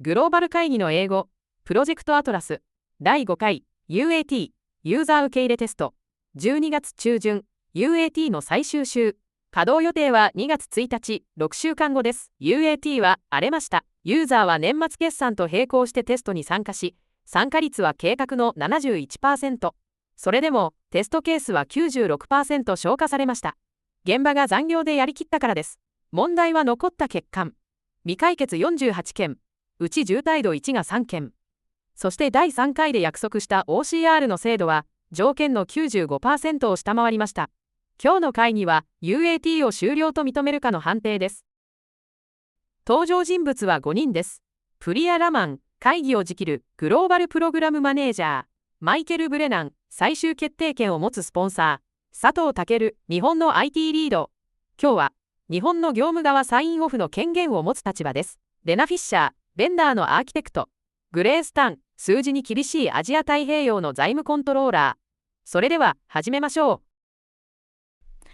グローバル会議の英語、プロジェクトアトラス、第5回 UAT、ユーザー受け入れテスト、12月中旬、UAT の最終週。稼働予定は2月1日、6週間後です。UAT は荒れました。ユーザーは年末決算と並行してテストに参加し、参加率は計画の 71%。それでも、テストケースは 96% 消化されました。現場が残業でやりきったからです。問題は残った欠陥。未解決48件。うち重態度1が3件。そして第3回で約束した OCR の精度は、条件の 95% を下回りました。今日の会議は UAT を終了と認めるかの判定です。登場人物は5人です。プリア・ラマン、会議を仕切るグローバルプログラムマネージャー。マイケル・ブレナン、最終決定権を持つスポンサー。佐藤健、日本の IT リード。今日は、日本の業務側サインオフの権限を持つ立場です。レナ・フィッシャー、ベンダーのアーキテクト。グレースタン、数字に厳しいアジア太平洋の財務コントローラー。それでは、始めましょう。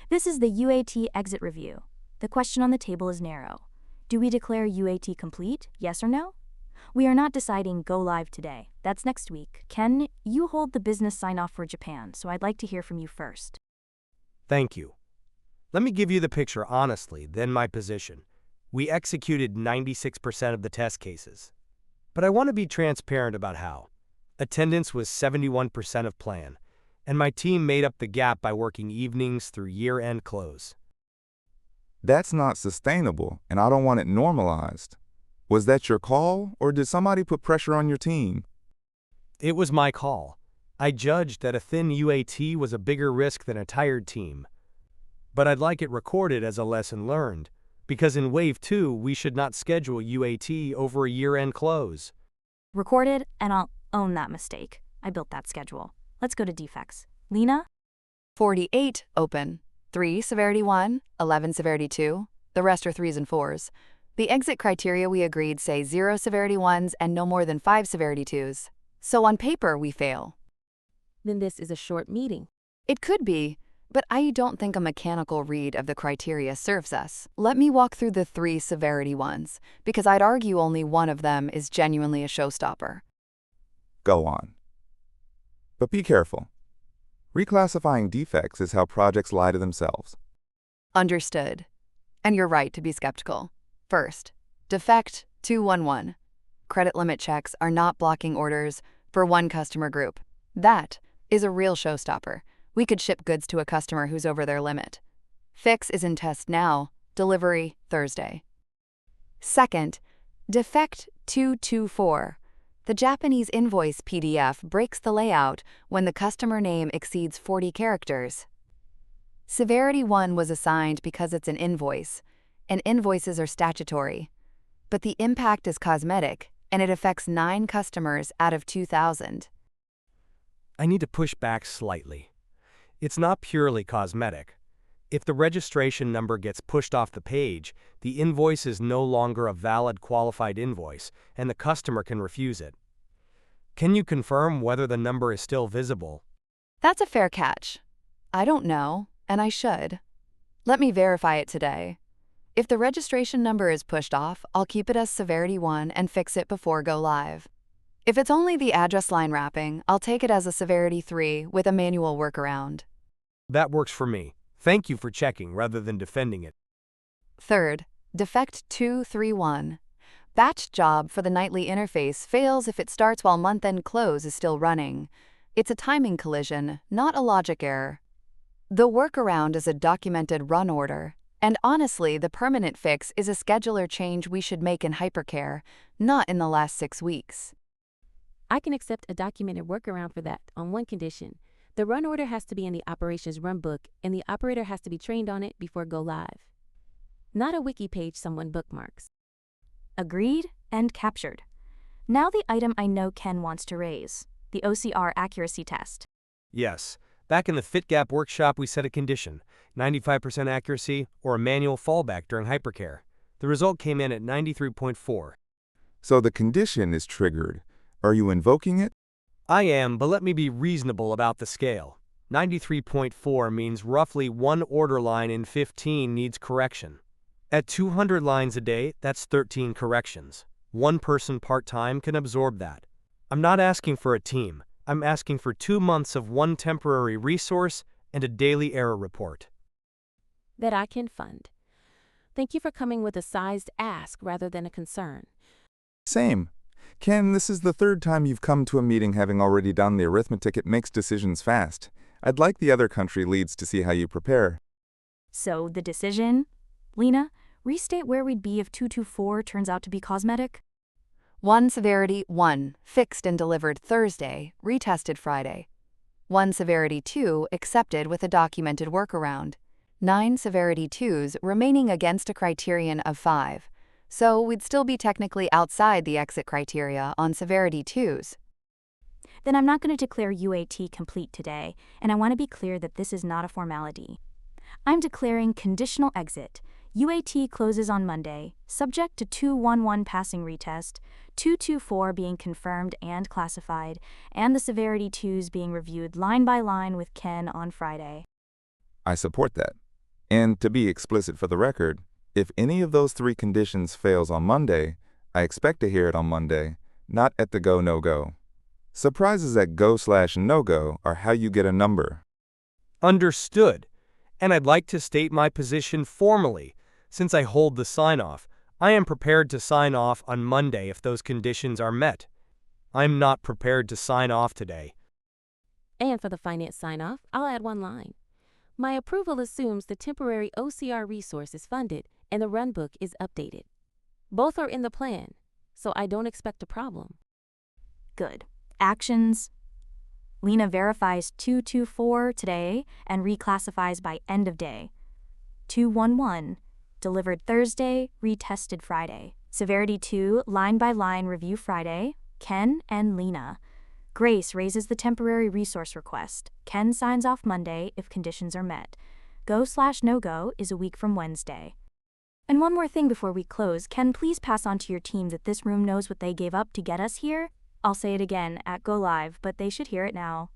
This is the UAT exit review. The question on the table is narrow. Do we declare UAT complete, yes or no? We are not deciding go live today. That's next week. Ken, you hold the business sign-off for Japan, so I'd like to hear from you first. Thank you. Let me give you the picture honestly, then my position. We executed 96% of the test cases. But I want to be transparent about how. Attendance was 71% of plan, and my team made up the gap by working evenings through year-end close. That's not sustainable, and I don't want it normalized. Was that your call, or did somebody put pressure on your team? It was my call. I judged that a thin UAT was a bigger risk than a tired team. But I'd like it recorded as a lesson learned, because in Wave 2 we should not schedule UAT over a year-end close. Recorded, and I'll own that mistake. I built that schedule. Let's go to defects. Lena? 48 open, 3 severity 1, 11 severity 2, the rest are 3s and 4s. The exit criteria we agreed say 0 severity 1s and no more than 5 severity 2s. So on paper we fail. Then this is a short meeting. It could be, but I don't think a mechanical read of the criteria serves us. Let me walk through the 3 severity 1s, because I'd argue only one of them is genuinely a showstopper. Go on. But be careful. Reclassifying defects is how projects lie to themselves. Understood. And you're right to be skeptical. First, Defect 211. Credit limit checks are not blocking orders for one customer group. That is a real showstopper. We could ship goods to a customer who's over their limit. Fix is in test now, delivery Thursday. Second, Defect 224. The Japanese invoice PDF breaks the layout when the customer name exceeds 40 characters. Severity 1 was assigned because it's an invoice, and invoices are statutory. But the impact is cosmetic, and it affects 9 customers out of 2,000. I need to push back slightly. It's not purely cosmetic. If the registration number gets pushed off the page, the invoice is no longer a valid qualified invoice, and the customer can refuse it. Can you confirm whether the number is still visible? That's a fair catch. I don't know, and I should. Let me verify it today. If the registration number is pushed off, I'll keep it as severity 1 and fix it before go live. If it's only the address line wrapping, I'll take it as a severity 3 with a manual workaround. That works for me. Thank you for checking rather than defending it. Third, Defect 231. Batch job for the nightly interface fails if it starts while month-end close is still running. It's a timing collision, not a logic error. The workaround is a documented run order, and honestly, the permanent fix is a scheduler change we should make in hypercare, not in the last 6 weeks. I can accept a documented workaround for that on one condition. The run order has to be in the operations run book, and the operator has to be trained on it before go live. Not a wiki page someone bookmarks. Agreed and captured. Now the item I know Ken wants to raise, the OCR accuracy test. Yes. Back in the FitGap workshop we set a condition, 95% accuracy or a manual fallback during hypercare. The result came in at 93.4. So the condition is triggered. Are you invoking it? I am, but let me be reasonable about the scale. 93.4 means roughly 1 order line in 15 needs correction. At 200 lines a day, that's 13 corrections. One person part-time can absorb that. I'm not asking for a team. I'm asking for 2 months of one temporary resource and a daily error report. That I can fund. Thank you for coming with a sized ask rather than a concern. Same. Ken, this is the third time you've come to a meeting having already done the arithmetic. It makes decisions fast. I'd like the other country leads to see how you prepare. So, the decision? Lena, restate where we'd be if 224 turns out to be cosmetic. 1 Severity 1, fixed and delivered Thursday, retested Friday. 1 Severity 2, accepted with a documented workaround. 9 Severity 2s remaining against a criterion of 5. So we'd still be technically outside the exit criteria on Severity 2s. Then I'm not going to declare UAT complete today, and I want to be clear that this is not a formality. I'm declaring conditional exit. UAT closes on Monday, subject to 211 passing retest, 224 being confirmed and classified, and the Severity 2s being reviewed line by line with Ken on Friday. I support that. And to be explicit for the record, if any of those 3 conditions fails on Monday, I expect to hear it on Monday, not at the go, no-go. Surprises at go/no-go are how you get a number. Understood. And I'd like to state my position formally. Since I hold the sign-off, I am prepared to sign off on Monday if those conditions are met. I'm not prepared to sign off today. And for the finance sign-off, I'll add one line. My approval assumes the temporary OCR resource is funded and the runbook is updated. Both are in the plan, so I don't expect a problem. Good. Actions. Lena verifies 224 today and reclassifies by end of day. 211, delivered Thursday, retested Friday. Severity 2, line by line review Friday, Ken and Lena. Grace raises the temporary resource request. Ken signs off Monday if conditions are met. Go/no-go is a week from Wednesday. And one more thing before we close, Ken, please pass on to your team that this room knows what they gave up to get us here. I'll say it again at Go Live, but they should hear it now.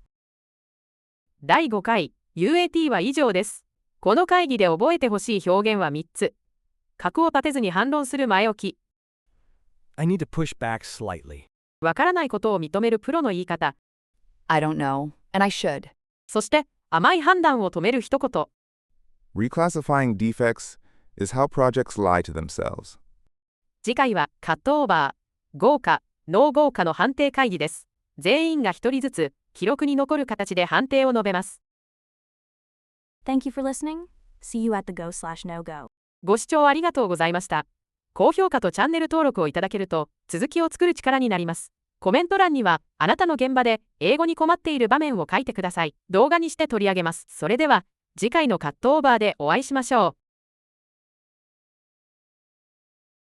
第5回 UAT は以上です。この会議で覚えてほしい表現は3つ。角を立てずに反論する前置き。I need to push back slightly. わからないことを認めるプロの言い方。I don't know, and I should. そして、甘い判断を止める一言。Reclassifying defects is how projects lie to themselves. 次回はカットオーバー、豪華、ノー豪華の判定会議です。全員が一人ずつ、記録に残る形で判定を述べます。Thank you for listening. See you at the go/no-go. ご視聴ありがとうございました。高評価とチャンネル登録をいただけると、続きを作る力になります。コメント欄には、あなたの現場で英語に困っている場面を書いてください。動画にして取り上げます。それでは、次回のカットオーバーでお会いしましょう。